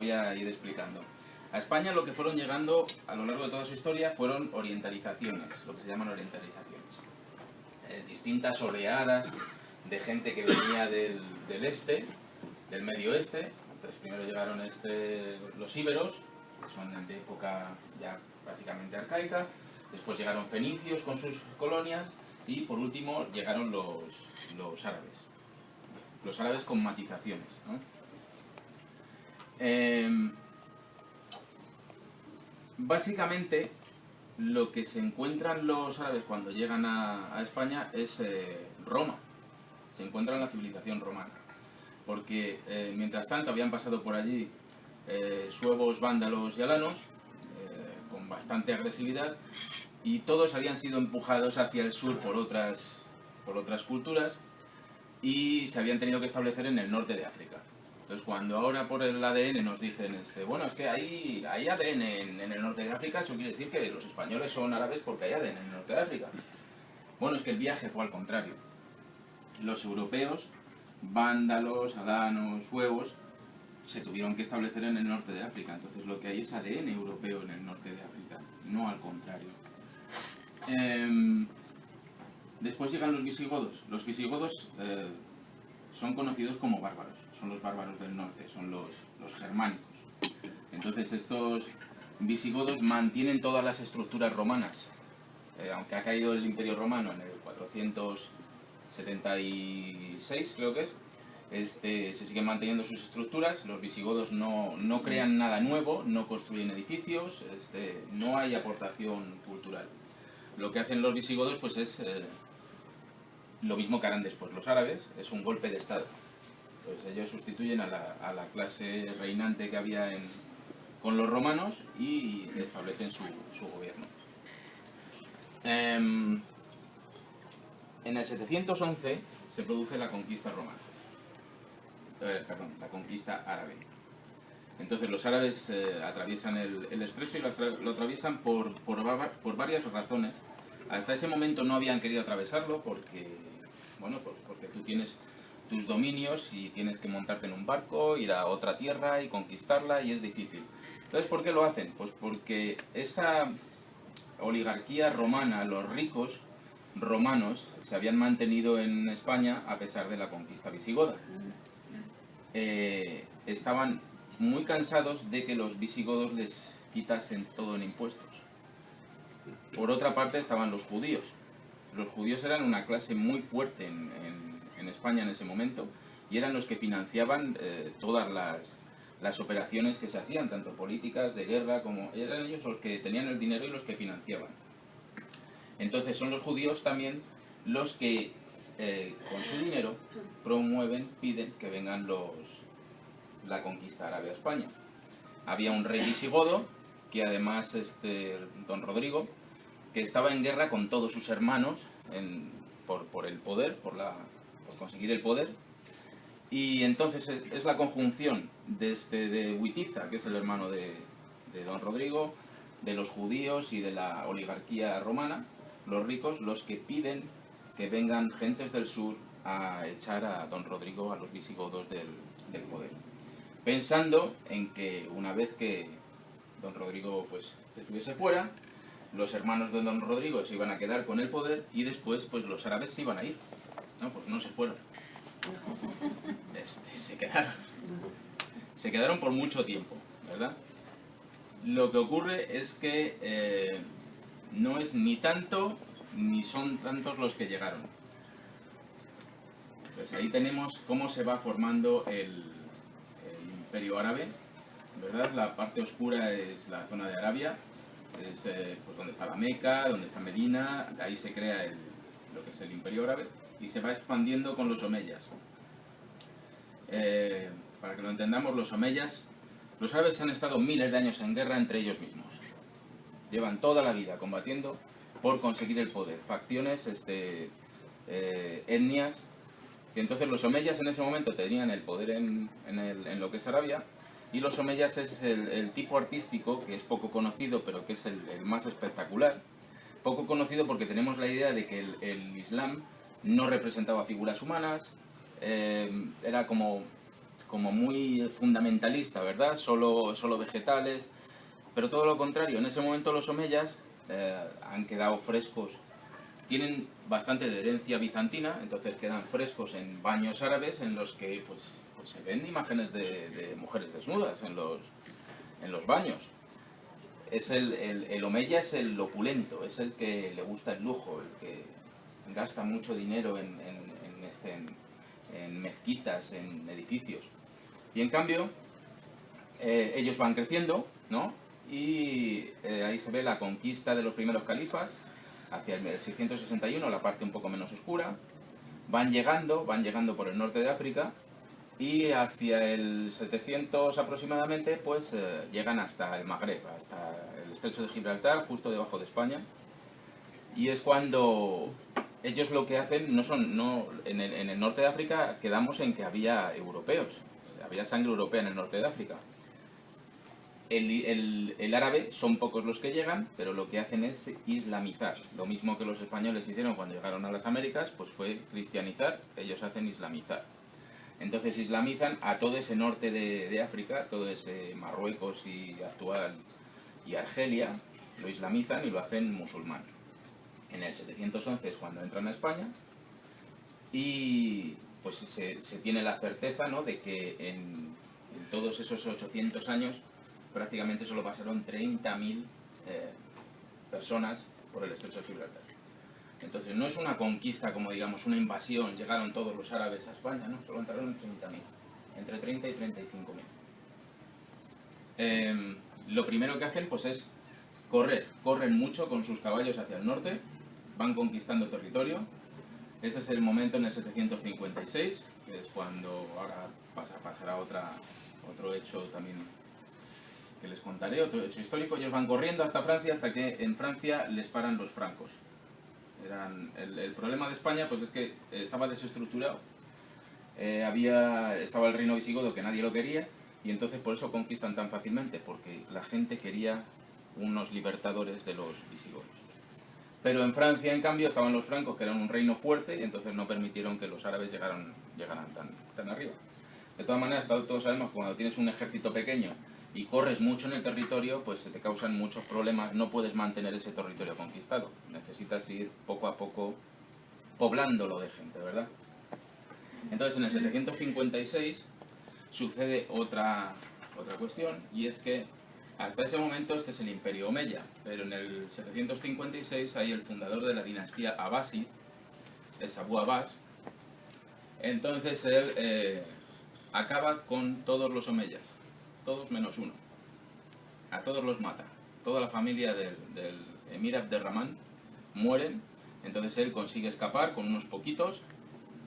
voy a ir explicando. A España lo que fueron llegando a lo largo de toda su historia fueron orientalizaciones, lo que se llaman orientalizaciones. Distintas oleadas de gente que venía del este, del medio oeste. Entonces primero llegaron los íberos, que son de época ya prácticamente arcaica. Después llegaron fenicios con sus colonias y por último llegaron los árabes. Los árabes con matizaciones, ¿no? Básicamente lo que se encuentran los árabes cuando llegan a España es Roma. Se encuentran la civilización romana. Porque mientras tanto habían pasado por allí suevos, vándalos y alanos con bastante agresividad, y todos habían sido empujados hacia el sur por otras culturas y se habían tenido que establecer en el norte de África. Entonces, cuando ahora por el ADN nos dicen, bueno, es que hay ADN en el norte de África, eso quiere decir que los españoles son árabes porque hay ADN en el norte de África. Bueno, es que el viaje fue al contrario. Los europeos, vándalos, alanos, suevos, se tuvieron que establecer en el norte de África. Entonces, lo que hay es ADN europeo en el norte de África, no al contrario. Después llegan los visigodos. Los visigodos son conocidos como bárbaros, son los bárbaros del norte, son los germánicos. Entonces estos visigodos mantienen todas las estructuras romanas. Aunque ha caído el Imperio Romano en el 476, creo que es, se siguen manteniendo sus estructuras. Los visigodos no crean nada nuevo, no construyen edificios, no hay aportación cultural. Lo que hacen los visigodos pues es lo mismo que harán después los árabes, es un golpe de estado. Pues ellos sustituyen a la clase reinante que había con los romanos y establecen su gobierno. En el 711 se produce la conquista romana, la conquista árabe. Entonces los árabes atraviesan el estrecho y lo atraviesan por varias razones. Hasta ese momento no habían querido atravesarlo porque tú tienes tus dominios y tienes que montarte en un barco, ir a otra tierra y conquistarla, y es difícil. Entonces, ¿por qué lo hacen? Pues porque esa oligarquía romana, los ricos romanos, se habían mantenido en España a pesar de la conquista visigoda. Estaban muy cansados de que los visigodos les quitasen todo en impuestos. Por otra parte estaban los judíos. Los judíos eran una clase muy fuerte en España en ese momento y eran los que financiaban todas las operaciones que se hacían, tanto políticas, de guerra, como eran ellos los que tenían el dinero y los que financiaban. Entonces son los judíos también los que con su dinero promueven, piden que vengan la conquista árabe a España. Había un rey visigodo que además, don Rodrigo, que estaba en guerra con todos sus hermanos por el poder, por conseguir el poder. Y entonces es la conjunción de Witiza, que es el hermano de don Rodrigo, de los judíos y de la oligarquía romana, los ricos, los que piden que vengan gentes del sur a echar a don Rodrigo, a los visigodos del poder. Pensando en que una vez que don Rodrigo pues estuviese fuera, los hermanos de don Rodrigo se iban a quedar con el poder y después pues los árabes se iban a ir. No, pues no se fueron. Se quedaron. Se quedaron por mucho tiempo, ¿verdad? Lo que ocurre es que no es ni tanto ni son tantos los que llegaron. Pues ahí tenemos cómo se va formando el Imperio Árabe, ¿verdad? La parte oscura es la zona de Arabia, es pues donde está la Meca, donde está Medina, de ahí se crea lo que es el Imperio Árabe y se va expandiendo con los omeyas. Para que lo entendamos, los árabes han estado miles de años en guerra entre ellos mismos. Llevan toda la vida combatiendo por conseguir el poder, facciones, etnias, y entonces los omeyas en ese momento tenían el poder en lo que es Arabia. Y los omeyas es el tipo artístico que es poco conocido, pero que es el más espectacular. Poco conocido porque tenemos la idea de que el Islam no representaba figuras humanas, era como como muy fundamentalista, ¿verdad? Solo vegetales, pero todo lo contrario. En ese momento los omeyas han quedado frescos, tienen bastante de herencia bizantina, entonces quedan frescos en baños árabes en los que pues se ven imágenes de mujeres desnudas en los baños. El omeya es el opulento, es el que le gusta el lujo, el que gasta mucho dinero en mezquitas, en edificios. Y en cambio, ellos van creciendo, ¿no? Y ahí se ve la conquista de los primeros califas, hacia el 661, la parte un poco menos oscura. Van llegando por el norte de África, y hacia el 700 aproximadamente, pues llegan hasta el Magreb, hasta el estrecho de Gibraltar, justo debajo de España. Y es cuando ellos lo que hacen, en el norte de África quedamos en que había europeos, había sangre europea en el norte de África. El árabe son pocos los que llegan, pero lo que hacen es islamizar. Lo mismo que los españoles hicieron cuando llegaron a las Américas, pues fue cristianizar, ellos hacen islamizar. Entonces islamizan a todo ese norte de África, todo ese Marruecos y actual y Argelia, lo islamizan y lo hacen musulmán. En el 711 es cuando entran a España, y pues se tiene la certeza, ¿no?, de que en todos esos 800 años prácticamente solo pasaron 30.000 personas por el estrecho de Gibraltar. Entonces no es una conquista como, digamos, una invasión, llegaron todos los árabes a España, no, solo entraron 30.000, entre 30 y 35.000. Lo primero que hacen pues es corren mucho con sus caballos hacia el norte, van conquistando territorio. Ese es el momento en el 756, que es cuando ahora pasará otro hecho también que les contaré, otro hecho histórico. Ellos van corriendo hasta Francia, hasta que en Francia les paran los francos. El problema de España pues es que estaba desestructurado, estaba el reino visigodo que nadie lo quería, y entonces por eso conquistan tan fácilmente, porque la gente quería unos libertadores de los visigodos. Pero en Francia, en cambio, estaban los francos, que eran un reino fuerte, y entonces no permitieron que los árabes llegaran tan arriba. De todas maneras, todos sabemos que cuando tienes un ejército pequeño y corres mucho en el territorio, pues se te causan muchos problemas, no puedes mantener ese territorio conquistado. Necesitas ir poco a poco poblándolo de gente, ¿verdad? Entonces, en el 756 sucede otra cuestión, y es que hasta ese momento este es el Imperio Omeya, pero en el 756 hay el fundador de la dinastía Abasi, es Abu Abbas. Entonces él acaba con todos los omeyas, todos menos uno. A todos los mata. Toda la familia del emir Abderramán mueren. Entonces él consigue escapar con unos poquitos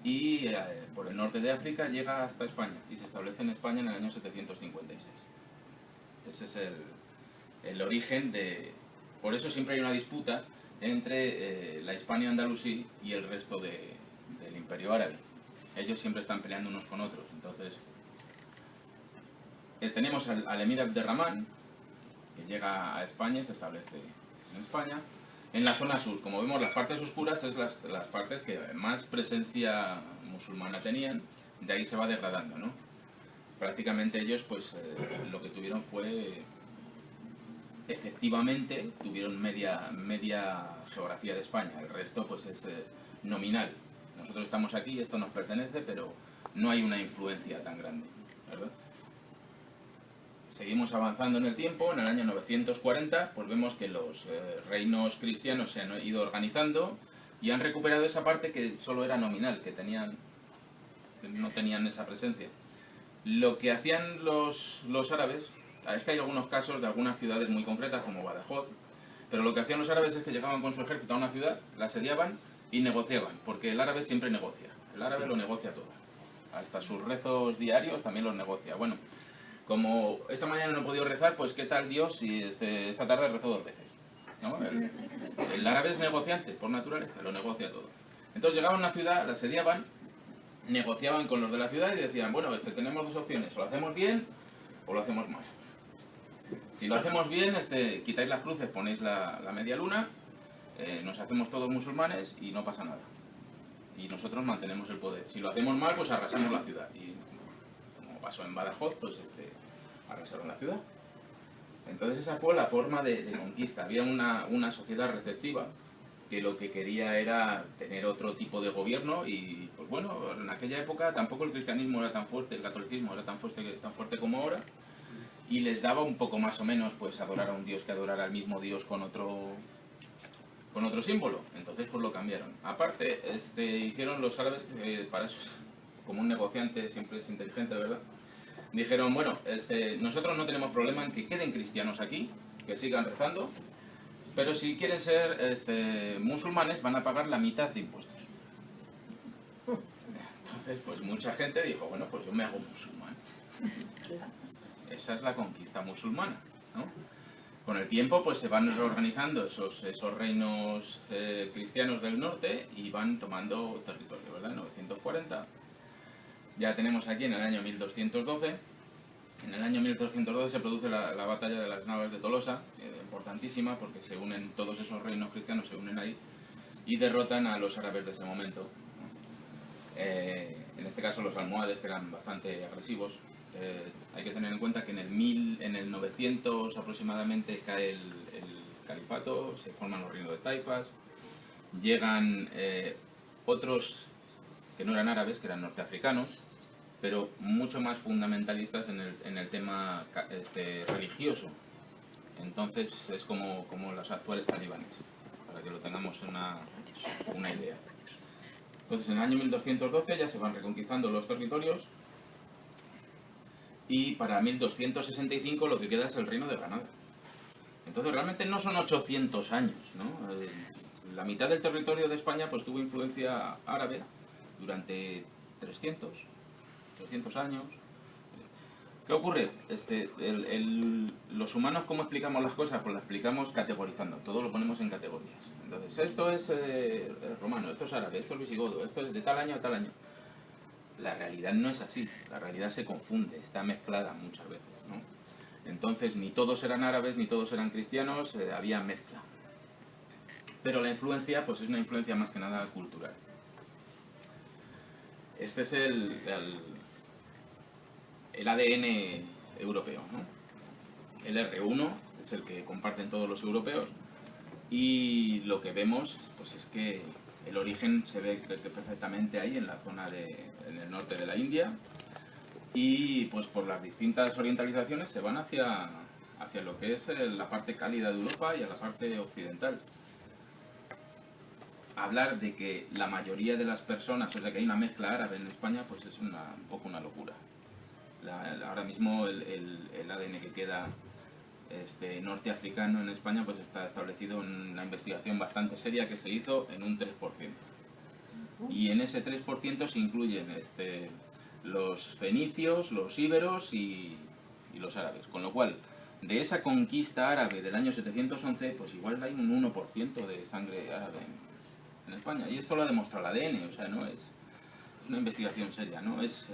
y por el norte de África llega hasta España y se establece en España en el año 756. Ese es el origen de... Por eso siempre hay una disputa entre la Hispania andalusí y el resto del Imperio Árabe. Ellos siempre están peleando unos con otros. Entonces tenemos al emir Abderramán, que llega a España y se establece en España. En la zona sur, como vemos, las partes oscuras es las partes que más presencia musulmana tenían, de ahí se va degradando, ¿no? Prácticamente ellos pues lo que tuvieron fue, efectivamente, tuvieron media geografía de España, el resto pues es nominal. Nosotros estamos aquí, esto nos pertenece, pero no hay una influencia tan grande, ¿verdad? Seguimos avanzando en el tiempo. En el año 940 pues vemos que los reinos cristianos se han ido organizando y han recuperado esa parte que solo era nominal, que no tenían esa presencia. Lo que hacían los árabes, es que hay algunos casos de algunas ciudades muy concretas como Badajoz, pero lo que hacían los árabes es que llegaban con su ejército a una ciudad, la asediaban y negociaban, porque el árabe siempre negocia, el árabe lo negocia todo, hasta sus rezos diarios también los negocia. Bueno, como esta mañana no he podido rezar, pues ¿qué tal Dios si esta tarde rezo 2 veces? ¿No? El árabe es negociante, por naturaleza, lo negocia todo. Entonces llegaban a una ciudad, la asediaban, negociaban con los de la ciudad y decían, bueno, tenemos dos opciones, o lo hacemos bien o lo hacemos mal. Si lo hacemos bien, quitáis las cruces, ponéis la media luna, nos hacemos todos musulmanes y no pasa nada. Y nosotros mantenemos el poder. Si lo hacemos mal, pues arrasamos la ciudad. Y como pasó en Badajoz, pues arrasaron la ciudad. Entonces esa fue la forma de conquista. Había una sociedad receptiva que lo que quería era tener otro tipo de gobierno y, pues bueno, en aquella época tampoco el cristianismo era tan fuerte, el catolicismo era tan fuerte como ahora, y les daba un poco más o menos pues adorar a un dios que adorar al mismo dios con otro símbolo. Entonces pues lo cambiaron. Aparte, hicieron los árabes, para eso, como un negociante siempre es inteligente, ¿verdad? Dijeron, bueno, nosotros no tenemos problema en que queden cristianos aquí, que sigan rezando, pero si quieren ser musulmanes van a pagar la mitad de impuestos. Entonces, pues mucha gente dijo, bueno, pues yo me hago musulmán. Esa es la conquista musulmana, ¿no? Con el tiempo pues se van reorganizando esos reinos cristianos del norte y van tomando territorio, ¿verdad? En 940 ya tenemos aquí en el año 1212. En el año 1212 se produce la batalla de las Navas de Tolosa, importantísima porque se unen todos esos reinos cristianos, se unen ahí y derrotan a los árabes de ese momento, ¿no? En este caso los almohades, que eran bastante agresivos. Hay que tener en cuenta que en el 900 aproximadamente cae el califato, se forman los reinos de taifas, llegan otros que no eran árabes, que eran norteafricanos, pero mucho más fundamentalistas en el tema religioso. Entonces es como los actuales talibanes, para que lo tengamos una idea. Entonces en el año 1212 ya se van reconquistando los territorios y para 1265 lo que queda es el reino de Granada. Entonces realmente no son 800 años, ¿no? La mitad del territorio de España pues tuvo influencia árabe durante 300 años. ¿Qué ocurre? Los humanos, ¿cómo explicamos las cosas? Pues las explicamos categorizando, todo lo ponemos en categorías. Entonces, esto es romano, esto es árabe, esto es visigodo, esto es de tal año a tal año. La realidad no es así, la realidad se confunde, está mezclada muchas veces, ¿no? Entonces, ni todos eran árabes, ni todos eran cristianos, había mezcla. Pero la influencia, pues es una influencia más que nada cultural. Este es el ADN europeo, ¿no? El R1 es el que comparten todos los europeos y lo que vemos pues es que el origen se ve perfectamente ahí en la zona en el norte de la India y pues por las distintas orientalizaciones se van hacia lo que es la parte cálida de Europa y a la parte occidental. Hablar de que la mayoría de las personas, o sea que hay una mezcla árabe en España, pues es un poco una locura. Ahora mismo el ADN que queda norteafricano en España pues está establecido en una investigación bastante seria que se hizo en un 3%. Y en ese 3% se incluyen los fenicios, los íberos y los árabes. Con lo cual, de esa conquista árabe del año 711, pues igual hay un 1% de sangre árabe en España. Y esto lo ha demostrado el ADN, o sea, no es una investigación seria, no es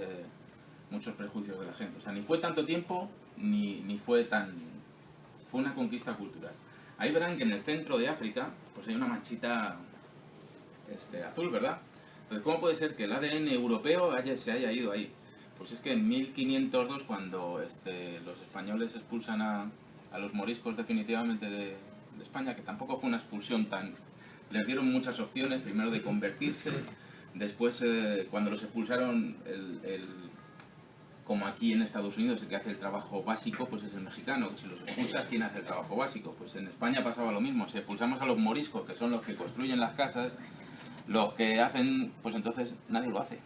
muchos prejuicios de la gente. O sea, ni fue tanto tiempo, ni fue fue una conquista cultural. Ahí verán que en el centro de África, pues hay una manchita azul, ¿verdad? Entonces, ¿cómo puede ser que el ADN europeo se haya ido ahí? Pues es que en 1502, cuando los españoles expulsan a los moriscos definitivamente de España, que tampoco fue una expulsión les dieron muchas opciones, primero de convertirse, después cuando los expulsaron, como aquí en Estados Unidos el que hace el trabajo básico pues es el mexicano, que si los expulsas, ¿quién hace el trabajo básico? Pues en España pasaba lo mismo, si expulsamos a los moriscos, que son los que construyen las casas, los que hacen, pues entonces nadie lo hace.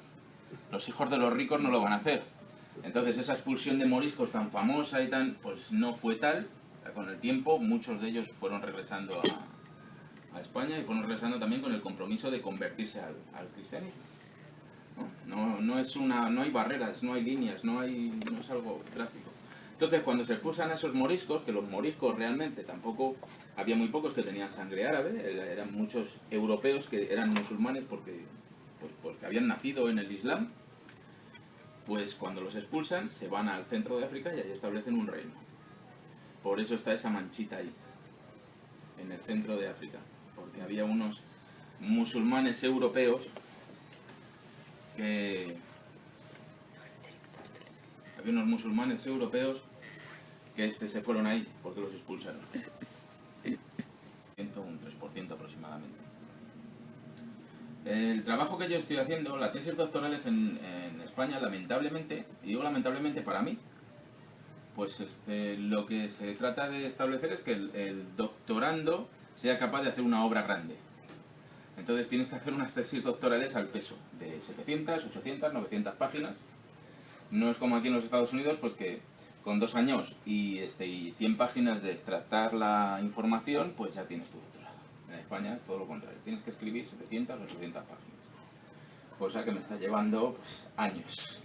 Los hijos de los ricos no lo van a hacer. Entonces esa expulsión de moriscos tan famosa y pues no fue tal. Con el tiempo muchos de ellos fueron regresando a España y fueron regresando también con el compromiso de convertirse al cristianismo. No hay barreras, no hay líneas, no es algo drástico. Entonces cuando se expulsan a esos moriscos, que los moriscos realmente tampoco, había muy pocos que tenían sangre árabe, eran muchos europeos que eran musulmanes porque habían nacido en el Islam, pues cuando los expulsan se van al centro de África y ahí establecen un reino. Por eso está esa manchita ahí, en el centro de África, porque había unos musulmanes europeos que había unos musulmanes europeos que se fueron ahí porque los expulsaron. Un 3% aproximadamente. El trabajo que yo estoy haciendo, la tesis doctoral es en España, lamentablemente, y digo lamentablemente para mí, pues lo que se trata de establecer es que el doctorando sea capaz de hacer una obra grande. Entonces tienes que hacer unas tesis doctorales al peso, de 700, 800, 900 páginas. No es como aquí en los Estados Unidos, pues que con 2 años y 100 páginas de extractar la información, pues ya tienes tu doctorado. En España es todo lo contrario, tienes que escribir 700, 800 páginas. Cosa que me está llevando pues, años.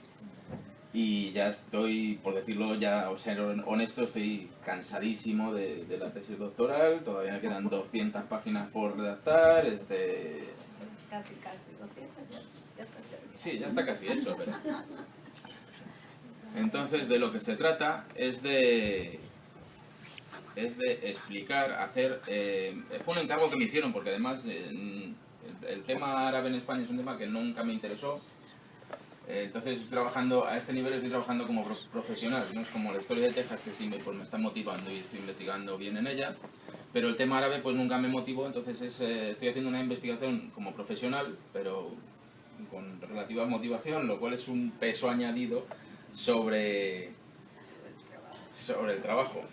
Y ya estoy, por decirlo, ya, o ser honesto, estoy cansadísimo de la tesis doctoral, todavía me quedan 200 páginas por redactar, Casi, 200 ya está terminado. Sí, ya está casi hecho, pero... Entonces, de lo que se trata es de explicar, hacer... fue un encargo que me hicieron, porque además el tema árabe en España es un tema que nunca me interesó. Entonces, trabajando a este nivel estoy trabajando como profesional, no es como la historia de Texas, que sí me está motivando y estoy investigando bien en ella, pero el tema árabe pues nunca me motivó, entonces estoy haciendo una investigación como profesional, pero con relativa motivación, lo cual es un peso añadido sobre el trabajo.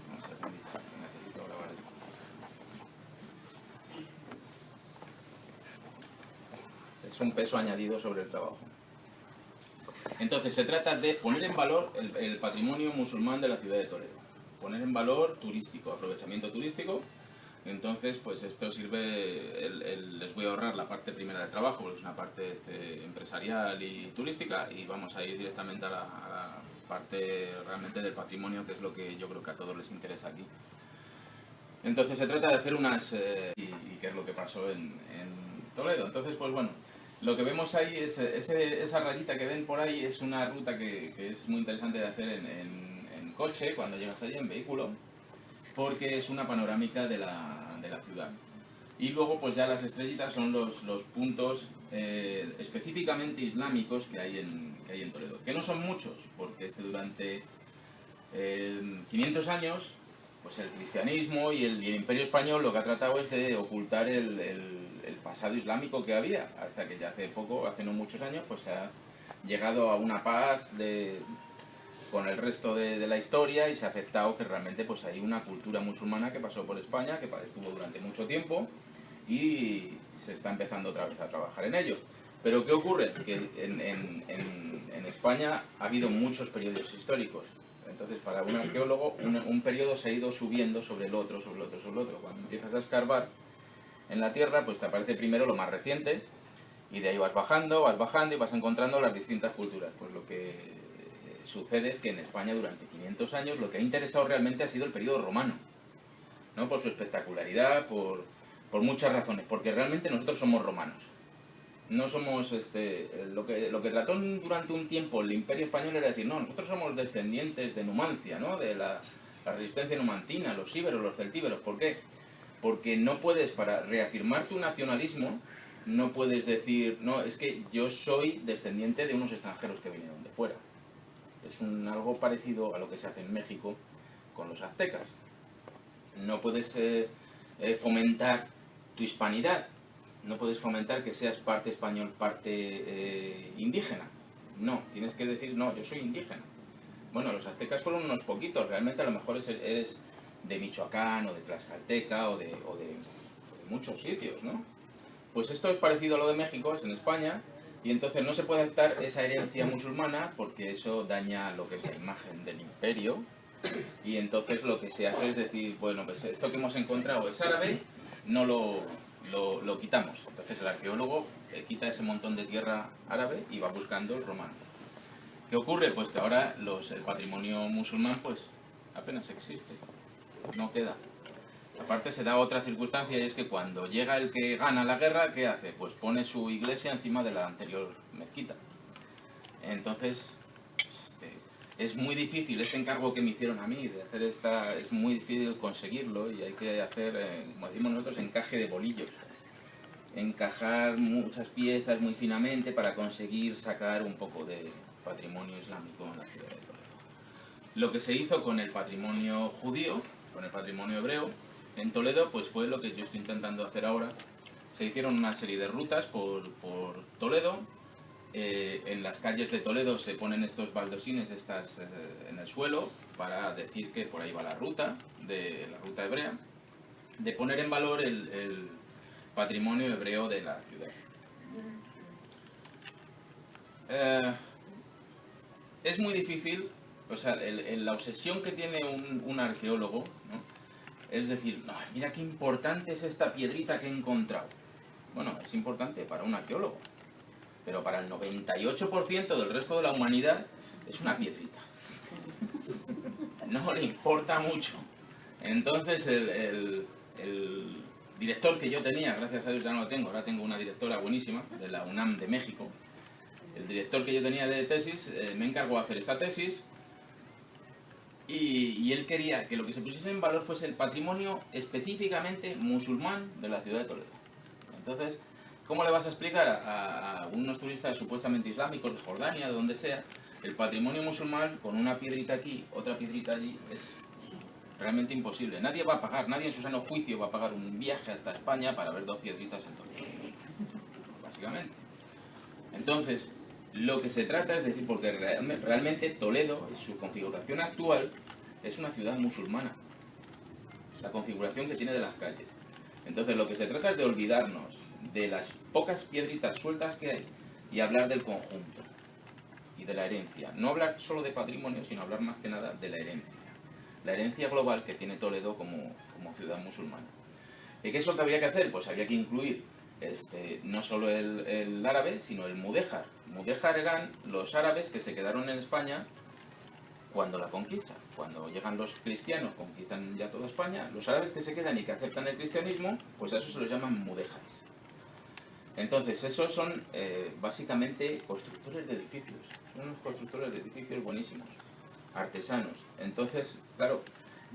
Vamos a ver, necesito grabar esto. Es un peso añadido sobre el trabajo. Entonces se trata de poner en valor el patrimonio musulmán de la ciudad de Toledo. Poner en valor turístico, aprovechamiento turístico. Entonces, pues esto sirve, les voy a ahorrar la parte primera del trabajo, porque es una parte empresarial y turística, y vamos a ir directamente a la parte realmente del patrimonio, que es lo que yo creo que a todos les interesa aquí. Entonces se trata de hacer unas... y qué es lo que pasó en Toledo. Entonces, pues bueno, lo que vemos ahí es esa rayita que ven por ahí, es una ruta que es muy interesante de hacer en coche, cuando llegas allí en vehículo, porque es una panorámica de la ciudad. Y luego pues ya las estrellitas son los puntos específicamente islámicos que hay en Toledo, que no son muchos, porque durante 500 años pues el cristianismo y el imperio español lo que ha tratado es de ocultar el pasado islámico que había, hasta que ya hace no muchos años, pues se ha llegado a una paz con el resto de la historia y se ha aceptado que realmente pues hay una cultura musulmana que pasó por España, que estuvo durante mucho tiempo y se está empezando otra vez a trabajar en ello. Pero ¿qué ocurre? Que en España ha habido muchos periodos históricos. Entonces, para un arqueólogo, un periodo se ha ido subiendo sobre el otro, sobre el otro, sobre el otro. Cuando empiezas a escarbar en la tierra, pues te aparece primero lo más reciente y de ahí vas bajando y vas encontrando las distintas culturas. Pues lo que sucede es que en España durante 500 años lo que ha interesado realmente ha sido el periodo romano, ¿no? Por su espectacularidad, por muchas razones, porque realmente nosotros somos romanos. No somos, lo que trató durante un tiempo el Imperio Español era decir, no, nosotros somos descendientes de Numancia, ¿no? De la resistencia numantina, los íberos, los celtíberos. ¿Por qué? Porque no puedes, para reafirmar tu nacionalismo, no puedes decir, no, es que yo soy descendiente de unos extranjeros que vinieron de fuera. Es algo parecido a lo que se hace en México con los aztecas. No puedes fomentar tu hispanidad. No puedes fomentar que seas parte español, parte indígena. No, tienes que decir, no, yo soy indígena. Bueno, los aztecas fueron unos poquitos, realmente a lo mejor eres de Michoacán o de Tlaxcalteca o de muchos sitios, ¿no? Pues esto es parecido a lo de México, es en España, y entonces no se puede aceptar esa herencia musulmana porque eso daña lo que es la imagen del imperio, y entonces lo que se hace es decir, bueno, pues esto que hemos encontrado es árabe, no lo quitamos. Entonces el arqueólogo quita ese montón de tierra árabe y va buscando el romano. ¿Qué ocurre? Pues que ahora el patrimonio musulmán pues apenas existe, no queda. Aparte se da otra circunstancia y es que cuando llega el que gana la guerra, ¿qué hace? Pues pone su iglesia encima de la anterior mezquita. Entonces es muy difícil, este encargo que me hicieron a mí de hacer es muy difícil conseguirlo y hay que hacer, como decimos nosotros, encaje de bolillos. Encajar muchas piezas muy finamente para conseguir sacar un poco de patrimonio islámico en la ciudad de Toledo. Lo que se hizo con el patrimonio judío, con el patrimonio hebreo, en Toledo, pues fue lo que yo estoy intentando hacer ahora. Se hicieron una serie de rutas por Toledo. En las calles de Toledo se ponen estos baldosines en el suelo para decir que por ahí va la ruta hebrea, de poner en valor el patrimonio hebreo de la ciudad. Es muy difícil, o sea, la obsesión que tiene un arqueólogo, ¿no? Es decir, no, mira qué importante es esta piedrita que he encontrado. Bueno, es importante para un arqueólogo, pero para el 98% del resto de la humanidad es una piedrita. No le importa mucho. Entonces el director que yo tenía, gracias a Dios ya no lo tengo, ahora tengo una directora buenísima de la UNAM de México. El director que yo tenía de tesis me encargó de hacer esta tesis y él quería que lo que se pusiese en valor fuese el patrimonio específicamente musulmán de la ciudad de Toledo. Entonces, ¿cómo le vas a explicar a unos turistas supuestamente islámicos de Jordania, de donde sea, el patrimonio musulmán con una piedrita aquí, otra piedrita allí? Es realmente imposible. Nadie va a pagar, nadie en su sano juicio va a pagar un viaje hasta España para ver dos piedritas en Toledo, básicamente. Entonces, lo que se trata es decir, porque realmente Toledo, en su configuración actual, es una ciudad musulmana. La configuración que tiene de las calles. Entonces, lo que se trata es de olvidarnos de las pocas piedritas sueltas que hay y hablar del conjunto y de la herencia. No hablar solo de patrimonio, sino hablar más que nada de la herencia. La herencia global que tiene Toledo como ciudad musulmana. ¿Y qué es lo que había que hacer? Pues había que incluir no solo el árabe, sino el mudéjar. Mudéjar eran los árabes que se quedaron en España cuando la conquista. Cuando llegan los cristianos, conquistan ya toda España, los árabes que se quedan y que aceptan el cristianismo, pues a eso se los llaman mudéjares. Entonces, esos son básicamente constructores de edificios. Son unos constructores de edificios buenísimos, artesanos. Entonces, claro,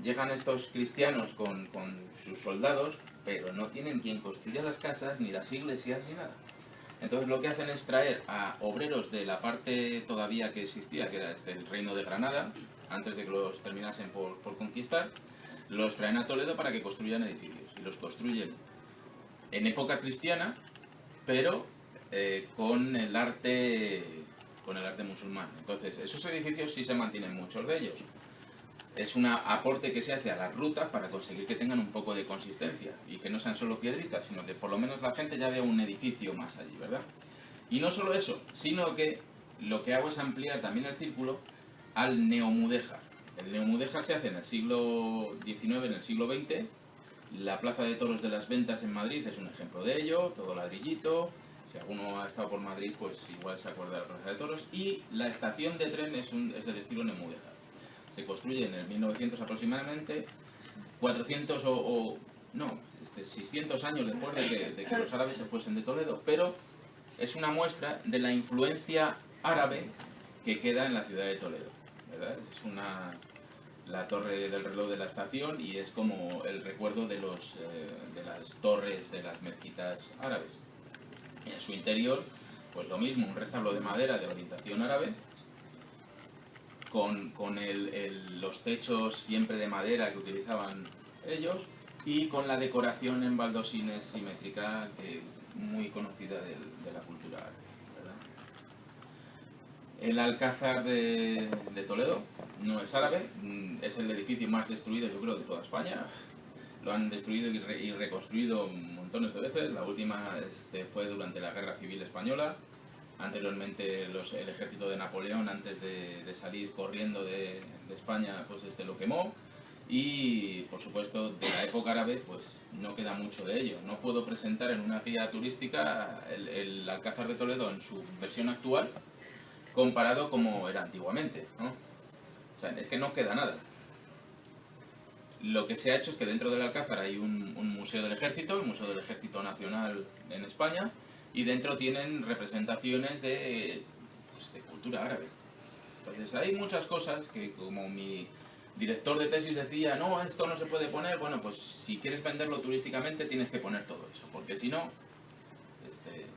llegan estos cristianos con sus soldados, pero no tienen quien construya las casas, ni las iglesias, ni nada. Entonces lo que hacen es traer a obreros de la parte todavía que existía, que era el reino de Granada, antes de que los terminasen por conquistar, los traen a Toledo para que construyan edificios. Y los construyen en época cristiana, pero con el arte musulmán. Entonces, esos edificios sí se mantienen, muchos de ellos. Es un aporte que se hace a las rutas para conseguir que tengan un poco de consistencia y que no sean solo piedritas, sino que por lo menos la gente ya vea un edificio más allí, ¿verdad? Y no solo eso, sino que lo que hago es ampliar también el círculo al neomudéjar. El neomudéjar se hace en el siglo XIX, en el siglo XX. La Plaza de Toros de las Ventas en Madrid es un ejemplo de ello, todo ladrillito. Si alguno ha estado por Madrid, pues igual se acuerda de la Plaza de Toros. Y la estación de tren es del estilo neomudéjar. Se construye en el 1900 aproximadamente, 400 600 años después de que los árabes se fuesen de Toledo, pero es una muestra de la influencia árabe que queda en la ciudad de Toledo, ¿verdad? Es la torre del reloj de la estación y es como el recuerdo de las torres de las mezquitas árabes. En su interior, pues lo mismo, un retablo de madera de orientación árabe, con los techos siempre de madera que utilizaban ellos y con la decoración en baldosines simétrica muy conocida de la cultura árabe, ¿verdad? El Alcázar de Toledo no es árabe, es el edificio más destruido, yo creo, de toda España. Lo han destruido y reconstruido montones de veces. La última fue durante la Guerra Civil Española. Anteriormente el ejército de Napoleón, antes de salir corriendo de España, pues lo quemó. Y por supuesto de la época árabe pues no queda mucho de ello. No puedo presentar en una guía turística el Alcázar de Toledo en su versión actual comparado como era antiguamente, ¿no? O sea, es que no queda nada. Lo que se ha hecho es que dentro del Alcázar hay un museo del ejército, el Museo del Ejército Nacional en España, y dentro tienen representaciones de cultura árabe. Entonces hay muchas cosas que, como mi director de tesis decía, no, esto no se puede poner, bueno, pues si quieres venderlo turísticamente tienes que poner todo eso, porque si no,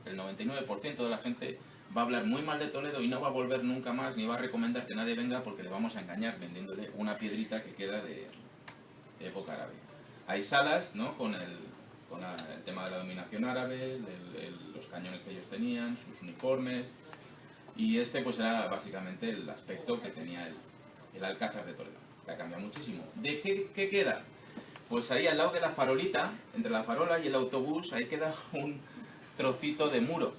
el 99% de la gente va a hablar muy mal de Toledo y no va a volver nunca más ni va a recomendar que nadie venga porque le vamos a engañar vendiéndole una piedrita que queda de época árabe. Hay salas, ¿no?, con el tema de la dominación árabe, los cañones que ellos tenían, sus uniformes, y este pues era básicamente el aspecto que tenía el Alcázar de Toledo, que ha cambiado muchísimo. ¿De qué queda? Pues ahí al lado de la farolita, entre la farola y el autobús, ahí queda un trocito de muro.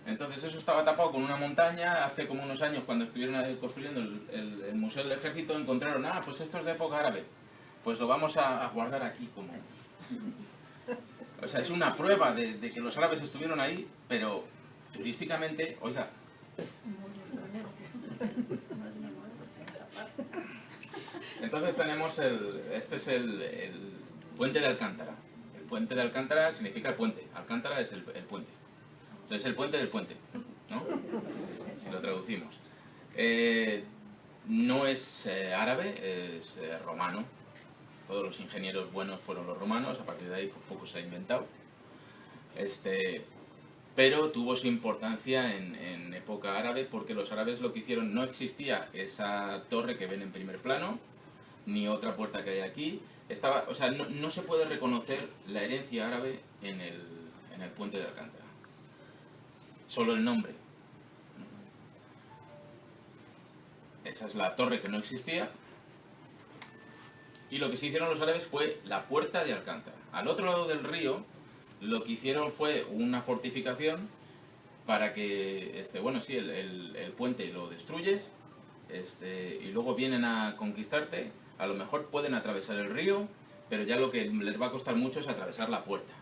Entonces eso estaba tapado con una montaña. Hace como unos años, cuando estuvieron construyendo el Museo del Ejército, encontraron, pues esto es de época árabe. Pues lo vamos a guardar aquí como... O sea, es una prueba de que los árabes estuvieron ahí, pero turísticamente, oiga... Entonces tenemos este es el puente de Alcántara. El puente de Alcántara significa el puente. Alcántara es el puente. Entonces el puente del puente, ¿no? Si lo traducimos. No es árabe, es romano. Todos los ingenieros buenos fueron los romanos, a partir de ahí poco se ha inventado. Pero tuvo su importancia en época árabe porque los árabes lo que hicieron, no existía esa torre que ven en primer plano, ni otra puerta que hay aquí. O sea, no se puede reconocer la herencia árabe en el puente de Alcántara. Solo el nombre. Esa es la torre que no existía. Y lo que se hicieron los árabes fue la puerta de Alcántara. Al otro lado del río, lo que hicieron fue una fortificación para que, bueno, sí, el puente lo destruyes, y luego vienen a conquistarte. A lo mejor pueden atravesar el río, pero ya lo que les va a costar mucho es atravesar la puerta,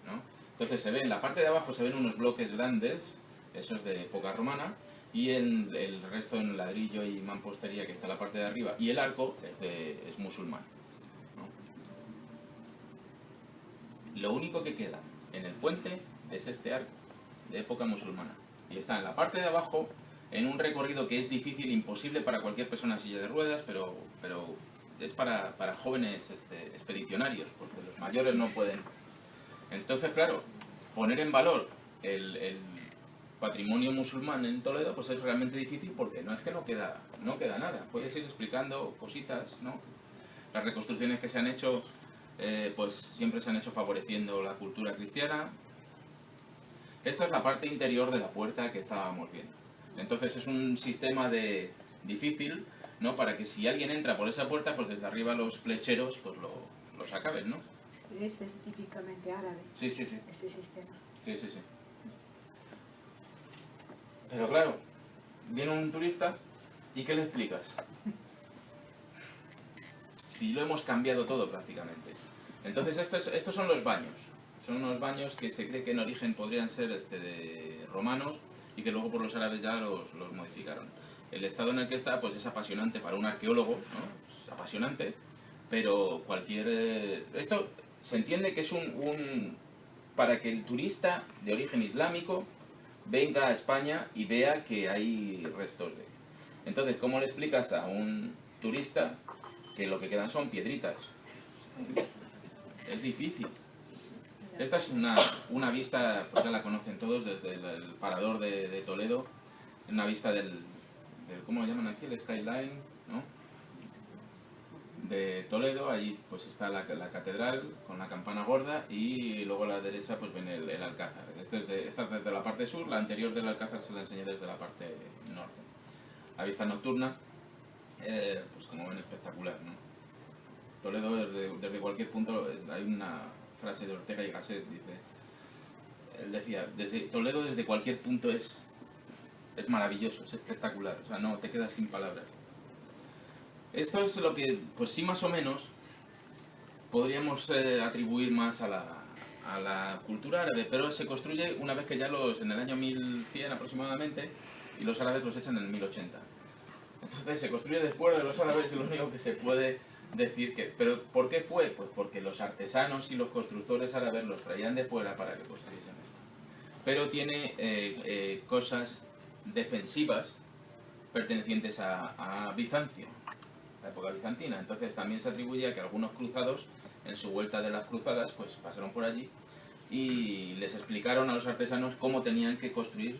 ¿no? Entonces se ve, en la parte de abajo se ven unos bloques grandes, esos de época romana, y en el resto en ladrillo y mampostería que está en la parte de arriba, y el arco es musulmán, ¿no? Lo único que queda en el puente es este arco de época musulmana, y está en la parte de abajo en un recorrido que es difícil, imposible para cualquier persona en silla de ruedas, pero es para jóvenes expedicionarios, porque los mayores no pueden. Entonces, claro, poner en valor el patrimonio musulmán en Toledo pues es realmente difícil, porque no es que no queda nada. Puedes ir explicando cositas, ¿no? Las reconstrucciones que se han hecho pues siempre se han hecho favoreciendo la cultura cristiana. Esta es la parte interior de la puerta que estábamos viendo. Entonces es un sistema difícil, ¿no?, para que si alguien entra por esa puerta, pues desde arriba los flecheros pues los acaben, ¿no? Eso es típicamente árabe. Sí. Ese sistema. Sí. Pero claro, viene un turista y ¿qué le explicas? Si lo hemos cambiado todo prácticamente. Entonces estos son los baños. Son unos baños que se cree que en origen podrían ser de romanos y que luego por los árabes ya los modificaron. El estado en el que está pues es apasionante para un arqueólogo, ¿no? Es apasionante, pero esto se entiende que es para que el turista de origen islámico venga a España y vea que hay restos de... Entonces, ¿cómo le explicas a un turista que lo que quedan son piedritas? Es difícil. Esta es una vista, pues ya la conocen todos, desde el parador de Toledo, una vista del ¿cómo lo llaman aquí? El skyline, ¿no?, de Toledo. Allí pues está la catedral con la campana gorda, y luego a la derecha pues ven el Alcázar. Esta es desde la parte sur, la anterior del Alcázar se la enseñé desde la parte norte. La vista nocturna, pues como ven, espectacular, ¿no? Toledo desde cualquier punto. Hay una frase de Ortega y Gasset, él decía, Toledo desde cualquier punto es maravilloso, es espectacular, o sea, no te quedas sin palabras. Esto es lo que, pues sí, más o menos podríamos atribuir más a la cultura árabe, pero se construye una vez que ya en el año 1100 aproximadamente, y los árabes los echan en el 1080. Entonces se construye después de los árabes, y lo único que se puede decir ¿pero por qué fue? Pues porque los artesanos y los constructores árabes los traían de fuera para que construyesen esto. Pero tiene cosas defensivas pertenecientes a Bizancio, la época bizantina. Entonces también se atribuye a que algunos cruzados, en su vuelta de las cruzadas, pues pasaron por allí y les explicaron a los artesanos cómo tenían que construir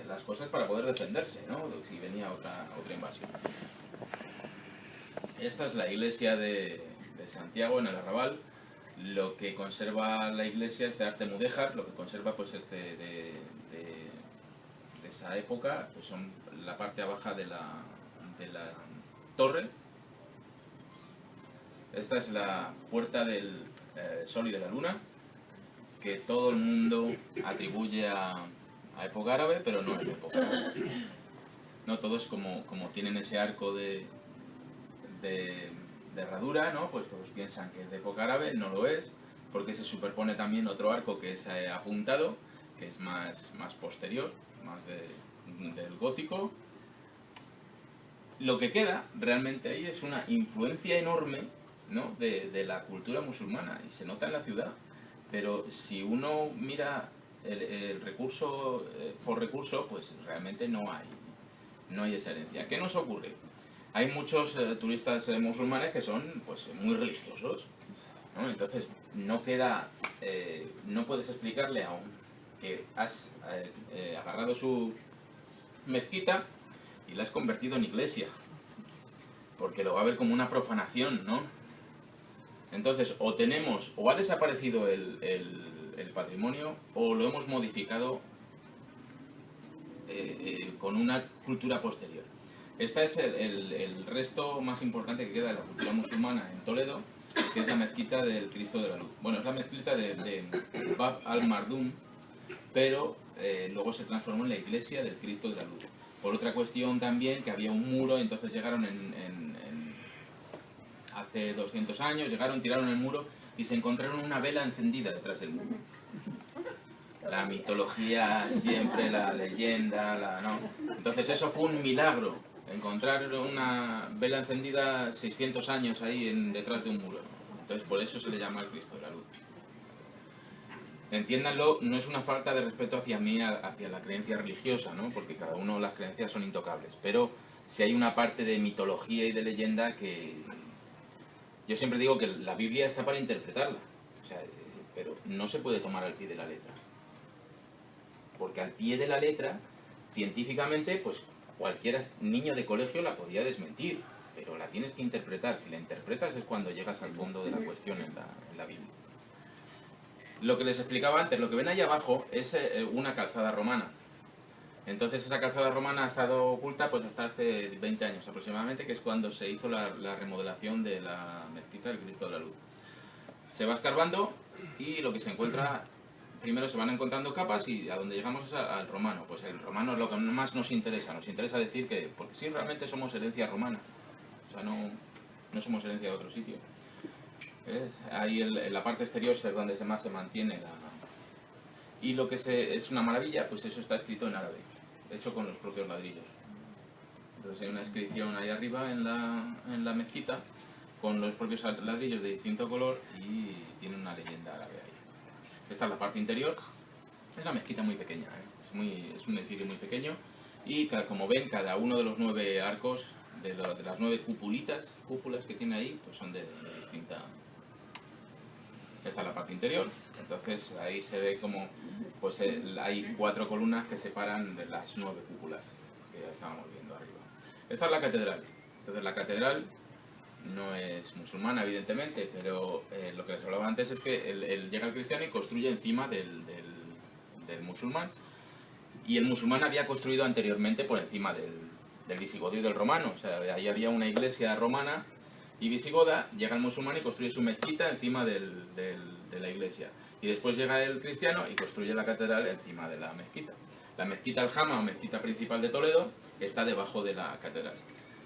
las cosas para poder defenderse, ¿no? Si venía otra invasión. Esta es la iglesia de Santiago en el Arrabal. Lo que conserva la iglesia es de arte mudéjar, lo que conserva pues es de esa época, pues son la parte baja de la torre. Esta es la puerta del Sol y de la Luna, que todo el mundo atribuye a época árabe, pero no es de época árabe. No, todos como tienen ese arco de herradura, ¿no? Pues todos piensan que es de época árabe, no lo es, porque se superpone también otro arco que es apuntado, que es más posterior, más del gótico. Lo que queda realmente ahí es una influencia enorme, ¿no? de la cultura musulmana, y se nota en la ciudad, pero si uno mira el recurso por recurso, pues realmente no hay esa herencia. ¿Qué nos ocurre? Hay muchos turistas musulmanes que son pues muy religiosos, ¿no? Entonces no puedes explicarle a un que has agarrado su mezquita y la has convertido en iglesia, porque lo va a ver como una profanación, ¿no? Entonces o ha desaparecido el patrimonio, o lo hemos modificado con una cultura posterior. Este es el resto más importante que queda de la cultura musulmana en Toledo, que es la mezquita del Cristo de la Luz. Bueno, es la mezquita de Bab al-Mardum, pero luego se transformó en la iglesia del Cristo de la Luz. Por otra cuestión también, que había un muro, entonces llegaron hace 200 años, tiraron el muro y se encontraron una vela encendida detrás del muro. La mitología siempre, la leyenda, ¿no? Entonces eso fue un milagro, encontrar una vela encendida 600 años ahí detrás de un muro. Entonces por eso se le llama el Cristo de la Luz. Entiéndanlo, no es una falta de respeto hacia mí, hacia la creencia religiosa, ¿no? Porque cada uno, las creencias son intocables, pero si hay una parte de mitología y de leyenda que... Yo siempre digo que la Biblia está para interpretarla, o sea, pero no se puede tomar al pie de la letra. Porque al pie de la letra, científicamente, pues cualquier niño de colegio la podía desmentir, pero la tienes que interpretar. Si la interpretas es cuando llegas al fondo de la cuestión en la Biblia. Lo que les explicaba antes, lo que ven ahí abajo es una calzada romana. Entonces esa calzada romana ha estado oculta pues hasta hace 20 años aproximadamente, que es cuando se hizo la remodelación de la mezquita del Cristo de la Luz. Se va escarbando y lo que se encuentra... Primero se van encontrando capas y a donde llegamos es al romano. Pues el romano es lo que más nos interesa decir que... Porque sí, realmente somos herencia romana. O sea, no somos herencia de otro sitio. Ahí en la parte exterior es donde más se mantiene Y lo que es una maravilla, pues eso está escrito en árabe, hecho con los propios ladrillos. Entonces hay una inscripción ahí arriba en la mezquita, con los propios ladrillos de distinto color, y tiene una leyenda árabe ahí. Esta es la parte interior. Es una mezquita muy pequeña, es un edificio muy pequeño, y como ven, cada uno de los 9 arcos, de las 9 cúpulas que tiene ahí, pues son de distinta... Esta es la parte interior. Entonces ahí se ve como pues hay 4 columnas que separan de las 9 cúpulas que ya estábamos viendo arriba. Esta es la catedral. Entonces la catedral no es musulmana, evidentemente, pero lo que les hablaba antes es que llega el cristiano y construye encima del musulmán. Y el musulmán había construido anteriormente por encima del visigodo y del romano. O sea, ahí había una iglesia romana y visigoda, llega el musulmán y construye su mezquita encima de la iglesia. Y después llega el cristiano y construye la catedral encima de la mezquita. La mezquita Al-Jama, o mezquita principal de Toledo, está debajo de la catedral.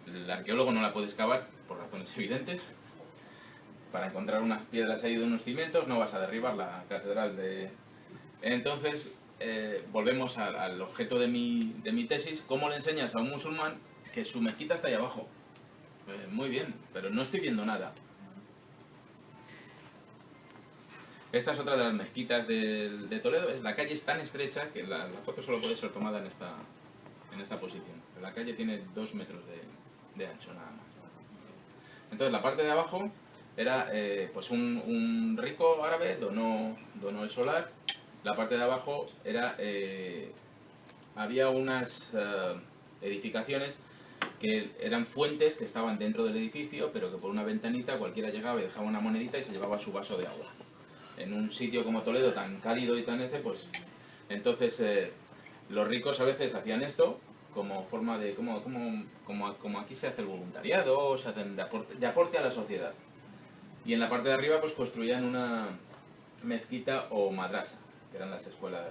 El arqueólogo no la puede excavar por razones evidentes. Para encontrar unas piedras ahí de unos cimientos no vas a derribar la catedral de... Entonces, volvemos al objeto de mi tesis. ¿Cómo le enseñas a un musulmán que su mezquita está ahí abajo? Muy bien, pero no estoy viendo nada. Esta es otra de las mezquitas de Toledo. La calle es tan estrecha que la foto solo puede ser tomada en esta posición. La calle tiene 2 metros de ancho nada más. Entonces la parte de abajo Era pues un rico árabe donó el solar. La parte de abajo era había unas edificaciones que eran fuentes que estaban dentro del edificio, pero que por una ventanita cualquiera llegaba y dejaba una monedita y se llevaba su vaso de agua. En un sitio como Toledo, tan cálido y tan pues... Entonces, los ricos a veces hacían esto como forma de... como aquí se hace el voluntariado, se hacen de aporte a la sociedad. Y en la parte de arriba pues construían una mezquita o madrasa, que eran las escuelas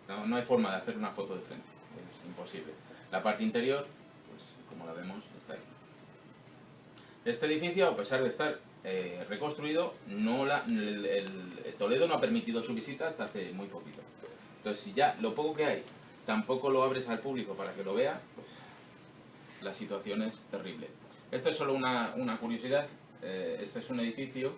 árabes. No hay forma de hacer una foto de frente, es imposible. La parte interior, pues como la vemos, está ahí. Este edificio, a pesar de estar reconstruido, Toledo no ha permitido su visita hasta hace muy poquito. Entonces, si ya lo poco que hay tampoco lo abres al público para que lo vea, pues la situación es terrible. Esto es solo una curiosidad. Este es un edificio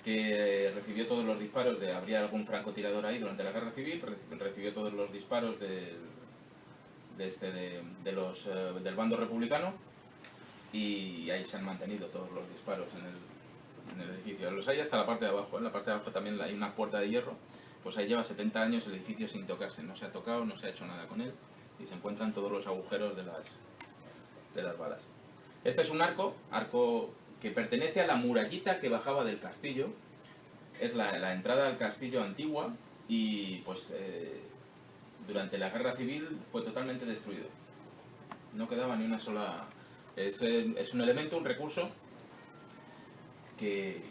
que recibió todos los disparos habría algún francotirador ahí durante la guerra civil, recibió todos los disparos del bando republicano, y ahí se han mantenido todos los disparos en el edificio. Los hay hasta la parte de abajo, en la parte de abajo también hay una puerta de hierro, pues ahí lleva 70 años el edificio sin tocarse, no se ha tocado, no se ha hecho nada con él, y se encuentran todos los agujeros de las balas. Este es un arco que pertenece a la murallita que bajaba del castillo. Es la entrada al castillo antigua y pues durante la guerra civil fue totalmente destruido. No quedaba ni una sola... Es un elemento, un recurso que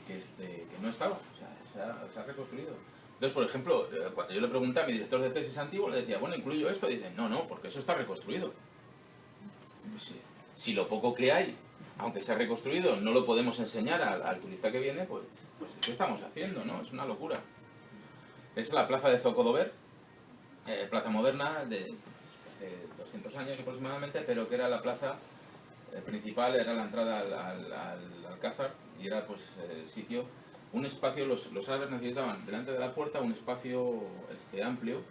no estaba, o sea, se ha reconstruido. Entonces, por ejemplo, cuando yo le pregunté a mi director de tesis antiguo, le decía, bueno, ¿incluyo esto? Y dice, no, porque eso está reconstruido. Si lo poco que hay, aunque se ha reconstruido, no lo podemos enseñar al turista que viene, pues ¿qué estamos haciendo, no? Es una locura. Es la plaza de Zocodover, plaza moderna de 200 años aproximadamente, pero que era la plaza principal, era la entrada al Alcázar, y era pues el sitio, un espacio, los árabes necesitaban delante de la puerta un espacio amplio,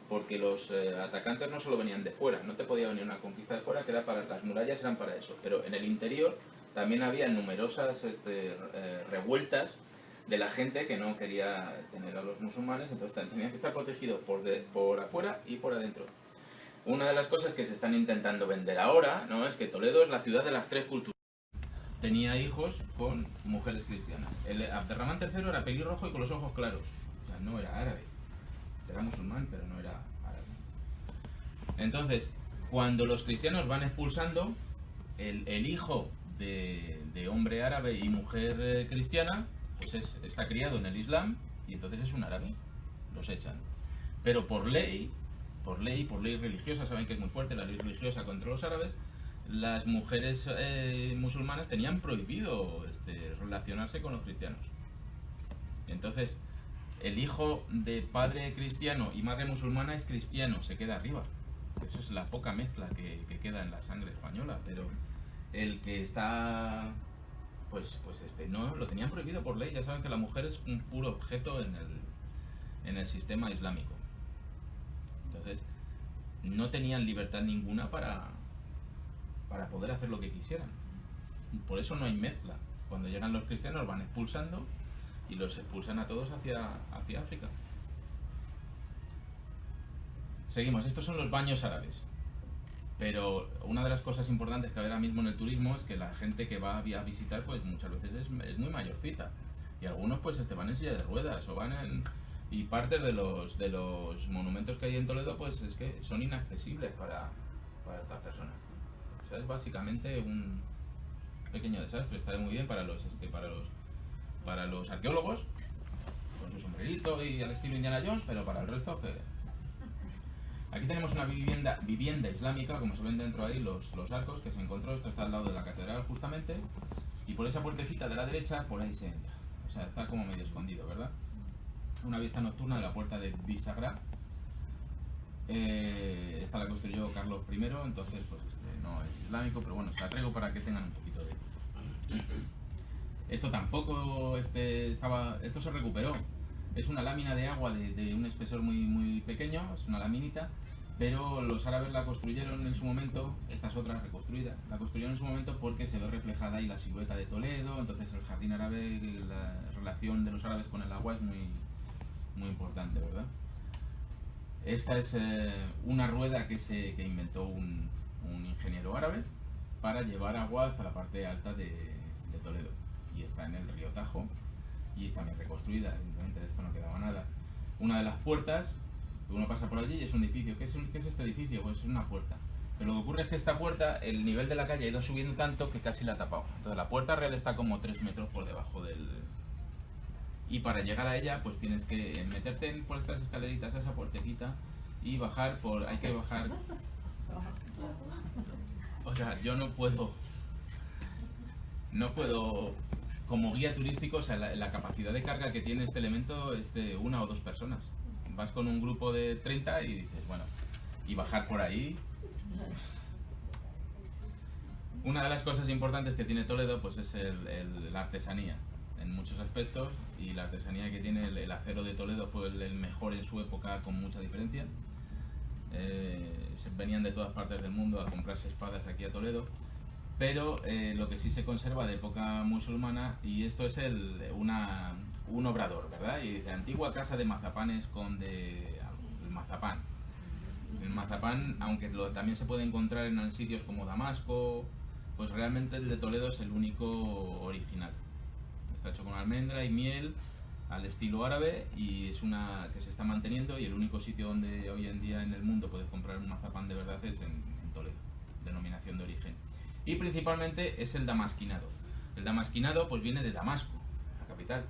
porque los atacantes no solo venían de fuera, no te podía venir una conquista de fuera, que era las murallas eran para eso, pero en el interior también había numerosas revueltas de la gente que no quería tener a los musulmanes, entonces tenían que estar protegidos por afuera y por adentro. Una de las cosas que se están intentando vender ahora, ¿no?, es que Toledo es la ciudad de las tres culturas. Tenía hijos con mujeres cristianas. Abderramán III era pelirrojo y con los ojos claros, o sea, no era árabe. Era musulmán, pero no era árabe. Entonces, cuando los cristianos van expulsando, el hijo de hombre árabe y mujer cristiana, pues está criado en el Islam, y entonces es un árabe. Los echan. Pero por ley religiosa, saben que es muy fuerte la ley religiosa contra los árabes, las mujeres musulmanas tenían prohibido relacionarse con los cristianos. Entonces, el hijo de padre cristiano y madre musulmana es cristiano, se queda arriba. Eso es la poca mezcla que queda en la sangre española, pero el que está... Pues no, lo tenían prohibido por ley. Ya saben que la mujer es un puro objeto en el sistema islámico. Entonces, no tenían libertad ninguna para poder hacer lo que quisieran. Por eso no hay mezcla. Cuando llegan los cristianos van expulsando y los expulsan a todos hacia África. Seguimos, estos son los baños árabes. Pero una de las cosas importantes que hay ahora mismo en el turismo es que la gente que va a visitar pues muchas veces es muy mayorcita. Y algunos pues van en silla de ruedas o van en... Y parte de los monumentos que hay en Toledo pues es que son inaccesibles para estas personas. O sea, es básicamente un pequeño desastre. Está muy bien para los arqueólogos, con su sombrerito y al estilo Indiana Jones, pero para el resto que... Aquí tenemos una vivienda islámica, como se ven dentro ahí los arcos que se encontró. Esto está al lado de la catedral justamente, y por esa puertecita de la derecha, por ahí se entra. O sea, está como medio escondido, ¿verdad? Una vista nocturna de la puerta de Bisagra. Esta la construyó Carlos I, entonces pues no es islámico, pero bueno, se la traigo para que tengan un poquito de... Esto tampoco esto se recuperó. Es una lámina de agua de un espesor muy pequeño, es una laminita, pero los árabes la construyeron en su momento, esta es otra reconstruida, la construyeron en su momento porque se ve reflejada ahí la silueta de Toledo, entonces el jardín árabe, la relación de los árabes con el agua es muy importante, ¿verdad? Esta es una rueda que inventó un ingeniero árabe para llevar agua hasta la parte alta de Toledo, y está en el río Tajo, y está bien reconstruida, evidentemente de esto no quedaba nada. Una de las puertas, uno pasa por allí y es un edificio. ¿Qué es este edificio? Pues es una puerta. Pero lo que ocurre es que esta puerta, el nivel de la calle ha ido subiendo tanto que casi la ha tapado. Entonces la puerta real está como 3 metros por debajo del... Y para llegar a ella, pues tienes que meterte por estas escaleritas a esa puertecita y bajar por... Hay que bajar... O sea, yo no puedo... Como guía turístico, o sea, la capacidad de carga que tiene este elemento es de 1 o 2 personas. Vas con un grupo de 30 y dices, bueno, y bajar por ahí. Una de las cosas importantes que tiene Toledo pues es la artesanía, en muchos aspectos, y la artesanía que tiene el acero de Toledo fue el mejor en su época, con mucha diferencia. Venían de todas partes del mundo a comprarse espadas aquí a Toledo. Pero lo que sí se conserva de época musulmana, y esto es un obrador, ¿verdad? Y dice, antigua casa de mazapanes el mazapán. El mazapán, aunque también se puede encontrar en sitios como Damasco, pues realmente el de Toledo es el único original. Está hecho con almendra y miel, al estilo árabe, y es una que se está manteniendo, y el único sitio donde hoy en día en el mundo puedes comprar un mazapán de verdad es en Toledo, denominación de origen. Y principalmente es el damasquinado. El damasquinado pues viene de Damasco, la capital,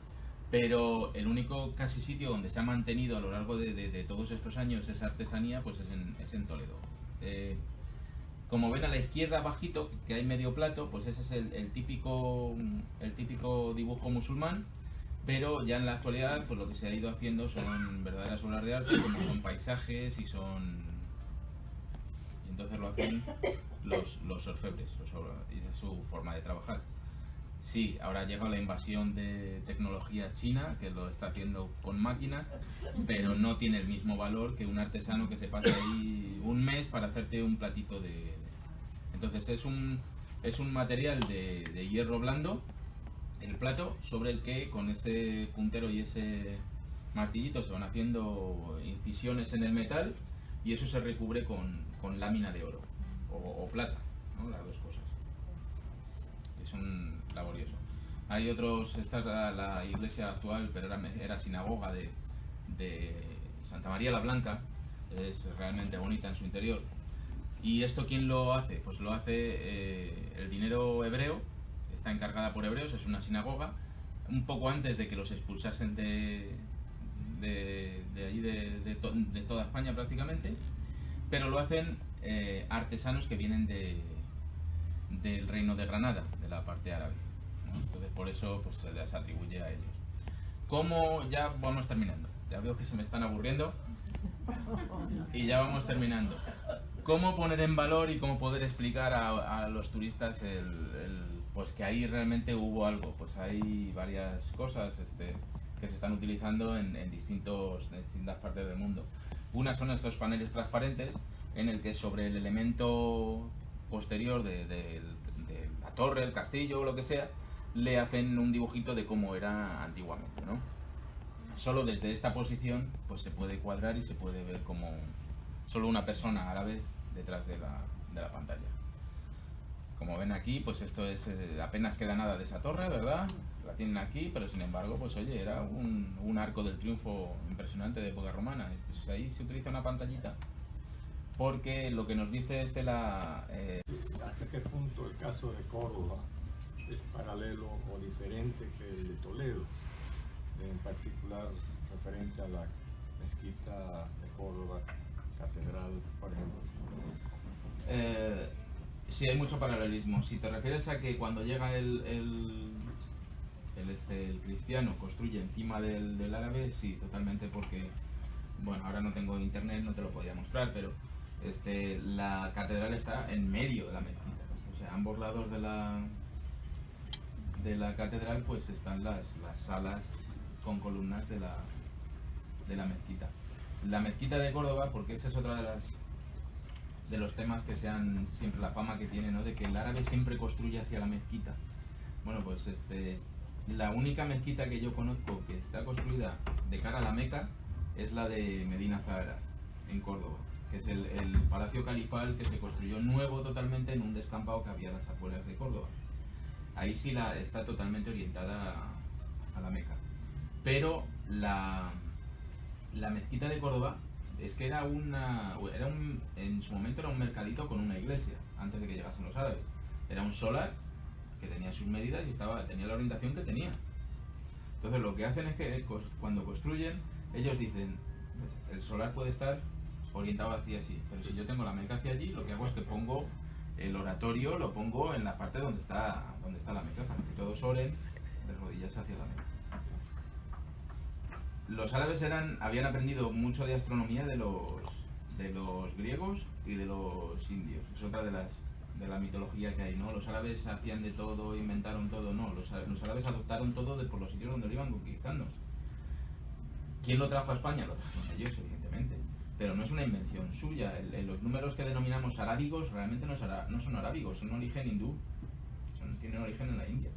pero el único casi sitio donde se ha mantenido a lo largo de todos estos años esa artesanía pues es en Toledo. Como ven a la izquierda bajito, que hay medio plato, pues ese es el típico dibujo musulmán, pero ya en la actualidad pues lo que se ha ido haciendo son verdaderas obras de arte, como son paisajes y entonces lo hacen los orfebres, y es su forma de trabajar. Sí, ahora llega la invasión de tecnología china, que lo está haciendo con máquinas, pero no tiene el mismo valor que un artesano que se pasa ahí un mes para hacerte un platito de... Entonces es un material de hierro blando, el plato, sobre el que con ese puntero y ese martillito se van haciendo incisiones en el metal, y eso se recubre con lámina de oro o plata, ¿no? Las dos cosas. Es un laborioso. Hay otros, esta es la iglesia actual, pero era sinagoga de Santa María la Blanca, es realmente bonita en su interior. ¿Y esto quién lo hace? Pues lo hace el dinero hebreo, está encargada por hebreos, es una sinagoga, un poco antes de que los expulsasen de allí, de toda España prácticamente, pero lo hacen artesanos que vienen del reino de Granada, de la parte árabe, ¿no? Entonces por eso pues, se les atribuye a ellos. Como ya vamos terminando, ya veo que se me están aburriendo y ya vamos terminando. ¿Cómo poner en valor y cómo poder explicar a los turistas pues que ahí realmente hubo algo? Pues hay varias cosas que se están utilizando en distintas partes del mundo. Una son estos paneles transparentes en el que sobre el elemento posterior de la torre, el castillo o lo que sea, le hacen un dibujito de cómo era antiguamente, ¿no? Solo desde esta posición pues se puede cuadrar y se puede ver como solo una persona árabe detrás de la pantalla. Como ven aquí, pues esto es apenas queda nada de esa torre, ¿verdad? La tienen aquí, pero sin embargo, pues oye, era un arco del triunfo impresionante de época romana. Pues ahí se utiliza una pantallita porque lo que nos dice ¿Hasta qué punto el caso de Córdoba es paralelo o diferente que el de Toledo? En particular, referente a la mezquita de Córdoba, catedral, por ejemplo. Sí, hay mucho paralelismo. Si te refieres a que cuando llega el cristiano construye encima del árabe, sí, totalmente, porque, bueno, ahora no tengo internet, no te lo podía mostrar, pero la catedral está en medio de la mezquita. O sea, a ambos lados de la catedral pues están las salas con columnas de la mezquita. La mezquita de Córdoba, porque esa es otra de las los temas que sean siempre la fama que tiene, ¿no? De que el árabe siempre construye hacia la mezquita. Bueno, pues la única mezquita que yo conozco que está construida de cara a la Meca es la de Medina Zahara, en Córdoba, que es el palacio califal que se construyó nuevo totalmente en un descampado que había a las afueras de Córdoba. Ahí sí está totalmente orientada a la Meca. Pero la mezquita de Córdoba es que en su momento era un mercadito con una iglesia, antes de que llegasen los árabes. Era un solar que tenía sus medidas y tenía la orientación que tenía. Entonces lo que hacen es que cuando construyen, ellos dicen, el solar puede estar orientado hacia así, pero si yo tengo la Meca hacia allí, lo que hago es que pongo el oratorio, lo pongo en la parte donde está la Meca, para que todos oren de rodillas hacia la Meca. Los árabes habían aprendido mucho de astronomía de los griegos y de los indios. Es otra de la mitología que hay, ¿no? Los árabes hacían de todo, inventaron todo, no. Los árabes adoptaron todo por los sitios donde lo iban conquistando. ¿Quién lo trajo a España? Lo trajeron ellos, evidentemente. Pero no es una invención suya. Los números que denominamos arábigos realmente no son arábigos, son origen hindú. Tienen origen en la India.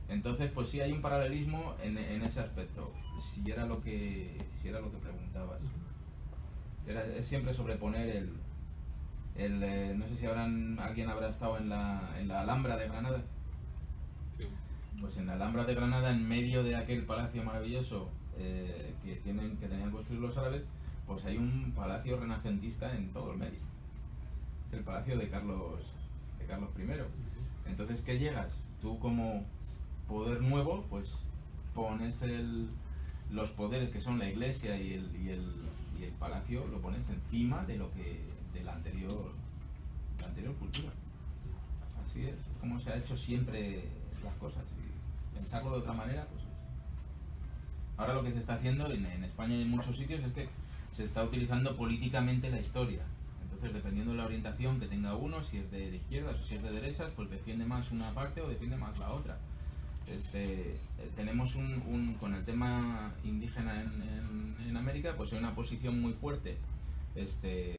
Entonces, pues sí hay un paralelismo en ese aspecto, si era lo que preguntabas. Es siempre sobreponer no sé si alguien habrá estado en la Alhambra de Granada. Sí. Pues en la Alhambra de Granada, en medio de aquel palacio maravilloso que tenían que construir los árabes, pues hay un palacio renacentista en todo el medio. Es el palacio de Carlos I. Entonces, ¿qué llegas? Tú como poder nuevo, pues pones los poderes que son la iglesia y el palacio, lo pones encima de la anterior cultura. Así es como se ha hecho siempre las cosas. Y pensarlo de otra manera, pues ahora lo que se está haciendo en España y en muchos sitios es que se está utilizando políticamente la historia. Entonces, dependiendo de la orientación que tenga uno, si es de izquierdas o si es de derechas, pues defiende más una parte o defiende más la otra. Tenemos con el tema indígena en América, pues hay una posición muy fuerte